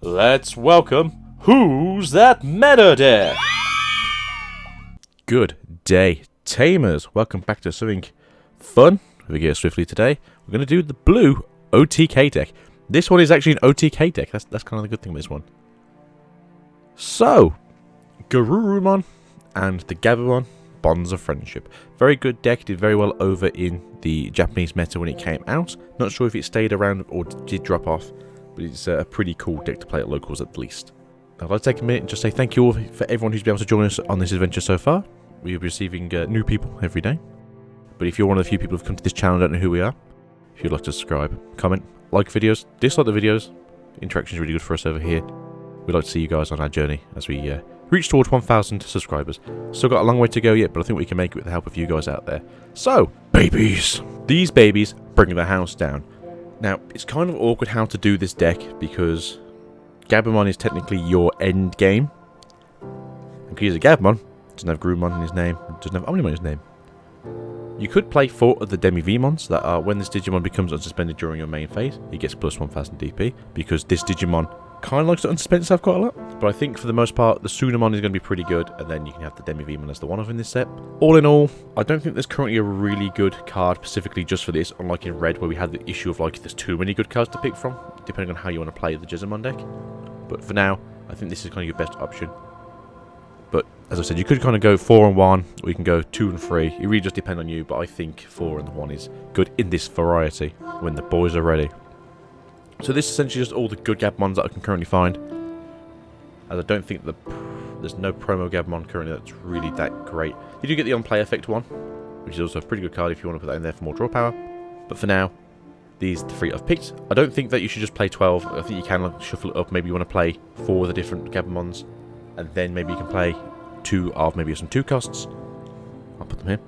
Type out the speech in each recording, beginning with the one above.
let's welcome Who's That Meta Deck? Good day, Tamers. Welcome back to something fun. We get swiftly today. We're going to do the blue OTK deck. This one is actually an OTK deck. That's kind of the good thing with this one. So, Gabumon and the Gabumon Bonds of Friendship. Very good deck. Did very well over in the Japanese meta when it came out. Not sure if it stayed around or did drop off, but it's a pretty cool deck to play at locals at least. I'd like to take a minute and just say thank you all for everyone who's been able to join us on this adventure so far. We're receiving new people every day. But if you're one of the few people who've come to this channel and don't know who we are, if you'd like to subscribe, comment, like videos, dislike the videos, interaction is really good for us over here. We'd like to see you guys on our journey as we reach towards 1,000 subscribers. Still got a long way to go yet, but I think we can make it with the help of you guys out there. So, babies! These babies bring the house down. Now, it's kind of awkward how to do this deck because Gabumon is technically your end game. And because he's a Gabumon, doesn't have Grumon in his name, doesn't have Omnimon in his name. You could play 4 of the Demi-Vmons that are when this Digimon becomes unsuspended during your main phase, he gets plus 1000 DP, because this Digimon kind of likes to unsuspend itself quite a lot. But I think for the most part, the Sunamon is going to be pretty good, and then you can have the Demi-Vmon as the one-off in this set. All in all, I don't think there's currently a really good card specifically just for this, unlike in Red where we had the issue of like there's too many good cards to pick from, depending on how you want to play the Digimon deck. But for now, I think this is kind of your best option. But as I said, you could kind of go 4 and 1, or you can go 2 and 3. It really just depends on you, but I think 4 and 1 is good in this variety when the boys are ready. So this is essentially just all the good Gabumons that I can currently find. As I don't think there's no promo Gabumon currently that's really that great. You do get the on-play effect one, which is also a pretty good card if you want to put that in there for more draw power. But for now, these are the 3 I've picked. I don't think that you should just play 12. I think you can like, shuffle it up. Maybe you want to play 4 of the different Gabumons, and then maybe you can play 2 of maybe some 2 costs. I'll put them here.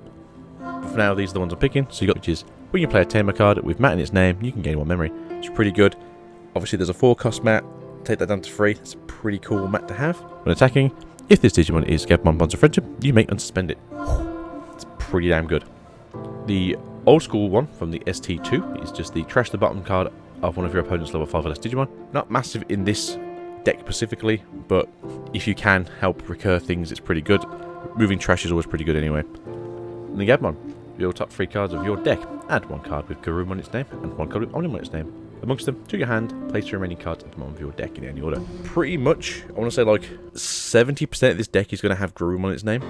But for now, these are the ones I'm picking. So you got, which is when you play a Tamer card with Mat in its name, you can gain 1 memory. It's pretty good. Obviously, there's a 4 cost Mat. Take that down to 3. It's a pretty cool Mat to have. When attacking, if this Digimon is Gabumon Bonds of Friendship, you may unsuspend it. It's pretty damn good. The old school one from the ST2 is just the trash the bottom card of one of your opponent's level 5 or less Digimon. Not massive in this deck specifically, but if you can help recur things, it's pretty good. Moving trash is always pretty good anyway. And the Gabumon, your top 3 cards of your deck. Add 1 card with Gabumon in its name and 1 card with Omnimon in its name. Amongst them, to your hand, place the remaining cards at the bottom of your deck in any order. Pretty much, I want to say like 70% of this deck is going to have Gabumon in its name.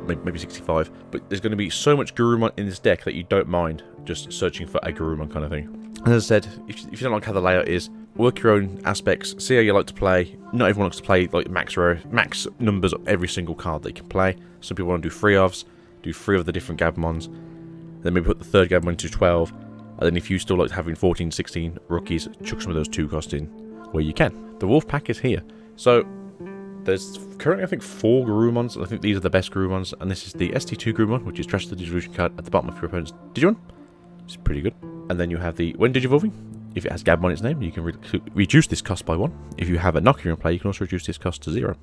Maybe 65, but there's going to be so much Gabumon in this deck that you don't mind just searching for a Gabumon kind of thing. As I said, if you don't like how the layout is, work your own aspects, see how you like to play. Not everyone likes to play like max numbers of every single card they can play. Some people want to do 3 ofs, do 3 of the different Gabumons, then maybe put the 3rd Gabumon to 12, and then if you still like having 14, 16 rookies, chuck some of those 2 costs in where you can. The Wolf Pack is here. So there's currently, I think, 4 Gabumons, and I think these are the best Gabumons, and this is the ST2 Gabumon, which is Trash the Digivolution card at the bottom of your opponent's Digimon. It's pretty good. And then you have the when Digivolving, if it has Gabumon in its name, you can reduce this cost by 1. If you have a Nokia in play, you can also reduce this cost to 0.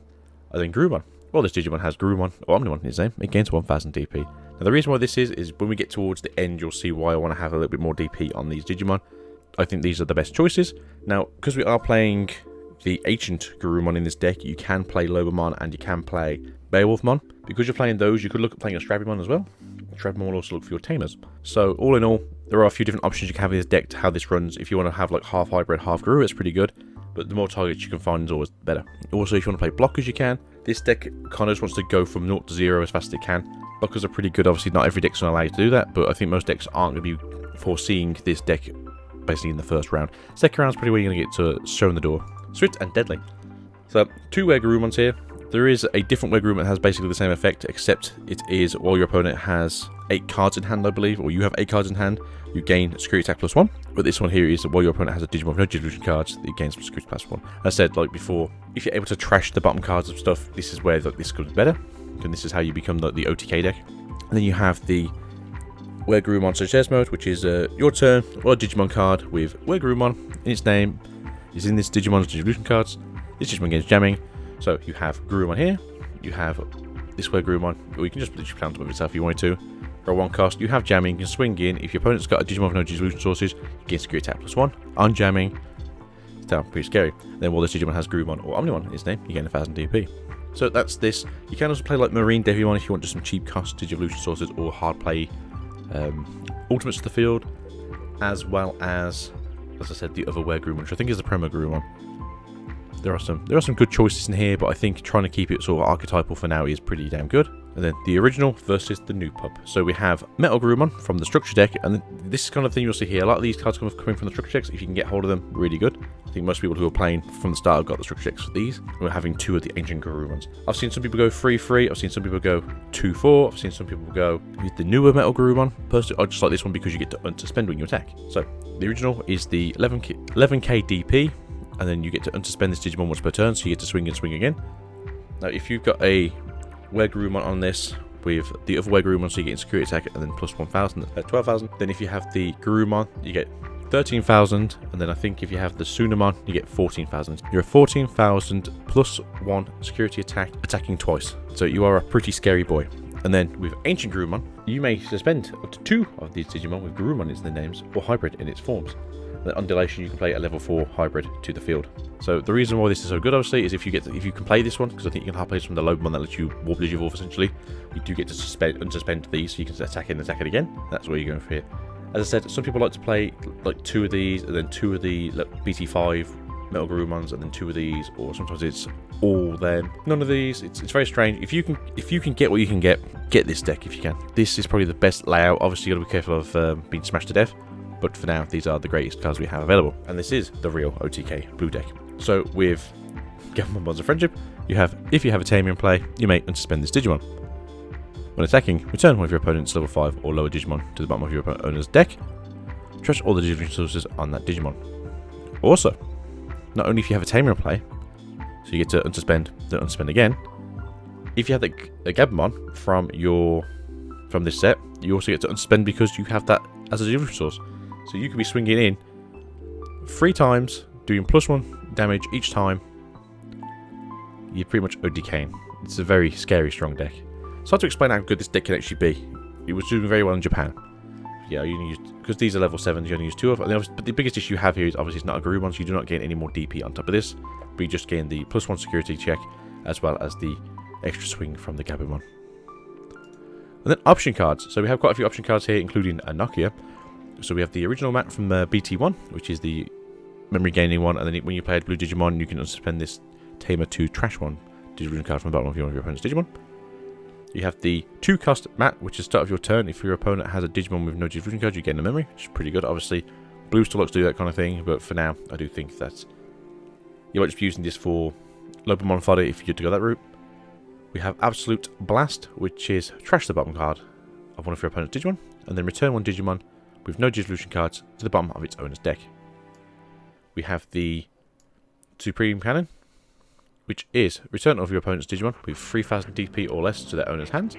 And then Gabumon. Well, this Digimon has Gabumon or Omnimon in its name, it gains 1000 DP. Now, the reason why this is when we get towards the end, you'll see why I want to have a little bit more DP on these Digimon. I think these are the best choices. Now, because we are playing the Ancient Gabumon in this deck, you can play Lobomon and you can play Beowulfmon. Because you're playing those, you could look at playing a Strabimon as well. Strabimon will also look for your Tamers. So, all in all, there are a few different options you can have in this deck to how this runs. If you want to have like half hybrid, half Guru, it's pretty good. But the more targets you can find is always better. Also, if you want to play blockers, you can. This deck kind of just wants to go from 0 to 0 as fast as it can. Blockers are pretty good. Obviously, not every deck's going to allow you to do that, but I think most decks aren't going to be foreseeing this deck basically in the first round. Second round's pretty where you're going to get to show in the door. Swift and Deadly. So, 2 Gabumons here. There is a different Gabumon that has basically the same effect, except it is while your opponent has 8 cards in hand, I believe, or you have 8 cards in hand, you gain security attack +1. But this one here is while your opponent has a Digimon with no Digivolution cards, it gains security +1. As I said, like before, if you're able to trash the bottom cards of stuff, this is where this goes better. And this is how you become the OTK deck. And then you have the Where Gabumon Suggest mode, which is your turn, or a Digimon card with Where Gabumon in its name is in this Digimon's Digivolution cards. This Digimon gains jamming. So you have Gabumon here, you have this Where Gabumon, or you can just literally plan to move itself if you wanted to. For 1 cost, you have jamming, you can swing in. If your opponent's got a Digimon with no Digivolution sources, you gain security attack +1 on jamming. Pretty scary. Then while this Digimon has Gabumon or Omnimon in its name, you gain 1000 DP. So that's this. You can also play like Marine Devimon if you want just some cheap cost Digivolution sources or hard play ultimates to the field, as well as I said, the other Gabumon, which I think is the promo Gabumon. There are some good choices in here, but I think trying to keep it sort of archetypal for now is pretty damn good. And then the original versus the new pup. So we have Metal Gabumon from the structure deck, and this is kind of thing you'll see here. A lot of these cards coming from the structure decks. If you can get hold of them, really good. I think most people who are playing from the start have got the structure decks for these. We're having 2 of the ancient Gabumons. I've seen some people go 3-3. I've seen some people go 2-4. I've seen some people go with the newer Metal Gabumon. Personally, I just like this one because you get to spend when you attack. So the original is the 11k DP, and then you get to unsuspend this Digimon once per turn, so you get to swing and swing again. Now, if you've got a Gabumon on this with the other Gabumon, so you get insecurity attack and then plus 1,000, 12,000. Then if you have the Gabumon, you get 13,000, and then I think if you have the Sunamon, you get 14,000. You're a 14,000 plus 1 security attack, attacking twice. So you are a pretty scary boy. And then with Ancient Gabumon, you may suspend up to 2 of these Digimon with Gabumon in their names or hybrid in its forms. Then on Dilation, you can play a level 4 hybrid to the field. So the reason why this is so good, obviously, is if you can play this one, because I think you can hard play this from the Lobomon that lets you warp Digivolve essentially. You do get to unsuspend these, so you can attack it and attack it again. That's where you're going for here. As I said, some people like to play like 2 of these, and then 2 of the BT5 Metal Gabumons, and then 2 of these, or sometimes it's all them. None of these. It's very strange. If you can get what you can get this deck if you can. This is probably the best layout. Obviously, you got to be careful of being smashed to death. But for now, these are the greatest cards we have available. And this is the real OTK blue deck. So with Gabumon Bonds of Friendship, if you have a Tamer in play, you may unsuspend this Digimon. When attacking, return one of your opponent's level 5 or lower Digimon to the bottom of your owner's deck. Trash all the Digivolution sources on that Digimon. Also, not only if you have a Tamer in play, so you get to unsuspend, then unsuspend again. If you have a Gabumon from this set, you also get to unsuspend because you have that as a Digivolution source. So you could be swinging in 3 times, doing +1 damage each time. You're pretty much OTKing. It's a very scary, strong deck. It's hard to explain how good this deck can actually be. It was doing very well in Japan. Yeah, you only use, because these are level 7s, you only use 2 of them. But the biggest issue you have here is obviously it's not a Gabumon, so you do not gain any more DP on top of this. But you just gain the +1 security check, as well as the extra swing from the Gabumon. And then option cards. So we have quite a few option cards here, including a Nokia. So we have the original map from BT1, which is the memory gaining one, and then when you play a blue Digimon, you can unsuspend this Tamer 2 Trash 1 Digivolution card from the bottom of your opponent's Digimon. You have the 2 cost mat, which is start of your turn. If your opponent has a Digimon with no Digivolution card, you gain a memory, which is pretty good. Obviously, blue still likes to do that kind of thing, but for now, I do think that you might just be using this for Lobomon fodder if you get to go that route. We have Absolute Blast, which is trash the bottom card of one of your opponent's Digimon, and then return one Digimon with no Digivolution cards to the bottom of its owner's deck. We have the Supreme Cannon, which is return all of your opponent's Digimon with 3,000 DP or less to their owner's hands.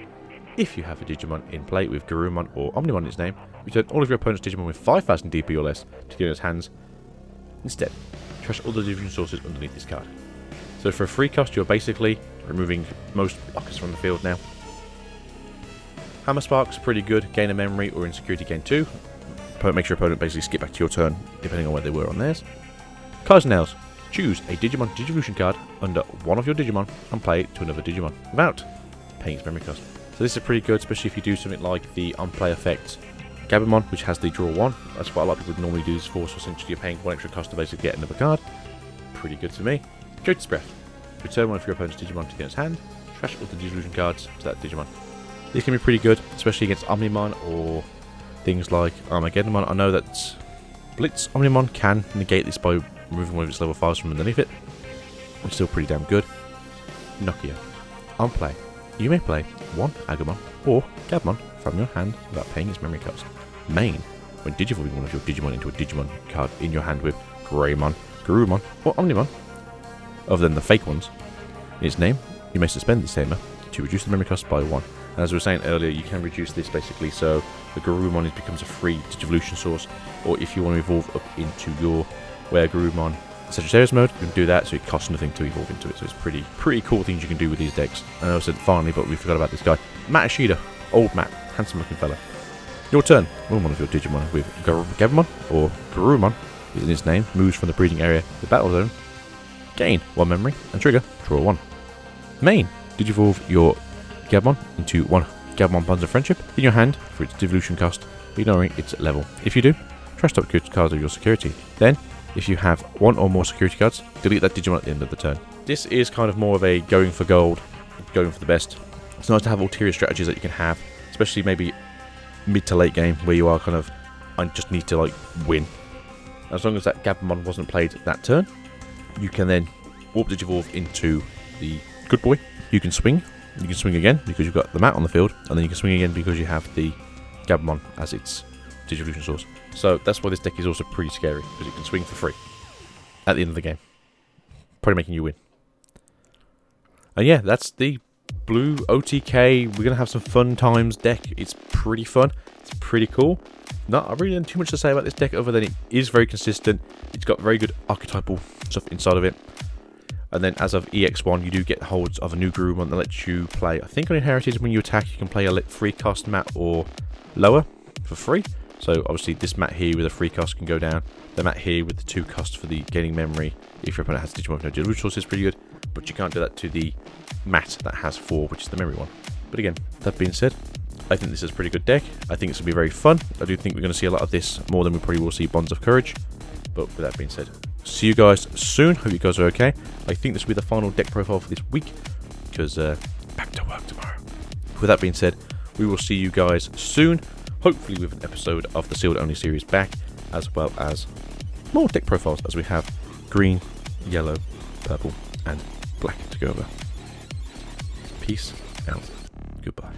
If you have a Digimon in play with Gabumon or Omnimon in its name, return all of your opponent's Digimon with 5,000 DP or less to the owner's hands. Instead, trash all the Digivolution sources underneath this card. So for a free cost, you're basically removing most blockers from the field now. Hammer Sparks, pretty good. Gain a memory or insecurity gain 2. Makes your opponent basically skip back to your turn, depending on where they were on theirs. Cards and Nails. Choose a Digimon Digivolution card under one of your Digimon and play it to another Digimon without paying its memory cost. So this is pretty good, especially if you do something like the on-play effect Gabumon, which has the draw 1. That's what a lot of people normally do this for, so essentially you're paying 1 extra cost to basically get another card. Pretty good to me. Goat's Breath. Return one of your opponent's Digimon to the owner's hand. Trash all the Digivolution cards to that Digimon. These can be pretty good, especially against Omnimon or things like Armageddonmon. I know that Blitz Omnimon can negate this by removing one of its level 5s from underneath it. It's still pretty damn good. Nokia. On play, you may play 1 Agumon or Gabumon from your hand without paying its memory cost. Main. When digivolving one of your Digimon into a Digimon card in your hand with Greymon, Gabumon or Omnimon, other than the fake ones, in its name, you may suspend this Tamer to reduce the memory cost by 1. And as we were saying earlier, you can reduce this basically so the Gabumon becomes a free Digivolution source, or if you want to evolve up into your Gabumon Saturdays mode, you can do that, so it costs nothing to evolve into it. So it's pretty cool things you can do with these decks. And I said finally, but we forgot about this guy. Matt Ishida, old Matt, handsome looking fella. Your turn. Move one of your Digimon with Gabumon or Gabumon is in its name, moves from the breeding area to the battle zone, gain 1 memory, and trigger, draw 1. Main, digivolve your Gabumon into 1 Gabumon Bonds of Friendship in your hand for its devolution cost, ignoring its level. If you do, trash top cards of your security. Then, if you have 1 or more security cards, delete that Digimon at the end of the turn. This is kind of more of a going for gold, going for the best. It's nice to have ulterior strategies that you can have, especially maybe mid to late game where you are kind of, I just need to like win. As long as that Gabumon wasn't played that turn, you can then warp digivolve into the good boy. You can swing again because you've got the mat on the field, and then you can swing again because you have the Gabumon as its digivolution source. So that's why this deck is also pretty scary, because it can swing for free at the end of the game, probably making you win. And yeah, that's the blue OTK. We're gonna have some fun times deck. It's pretty fun. It's pretty cool. I really don't have too much to say about this deck other than it is very consistent. It's got very good archetypal stuff inside of it. And then as of EX1, you do get holds of a new Gabumon that lets you play, I think on Inherited, when you attack, you can play a free cost mat or lower for free. So obviously this mat here with a free cost can go down. The mat here with the 2 costs for the gaining memory, if your opponent has Digimon with no delusion source, is pretty good. But you can't do that to the mat that has 4, which is the memory one. But again, that being said, I think this is a pretty good deck. I think it's going to be very fun. I do think we're going to see a lot of this, more than we probably will see Bonds of Courage. But with that being said, see you guys soon. Hope you guys are okay. I think this will be the final deck profile for this week, because back to work tomorrow. With that being said, we will see you guys soon, hopefully with an episode of the Sealed Only series back, as well as more deck profiles as we have green, yellow, purple, and black to go over. Peace out. Goodbye.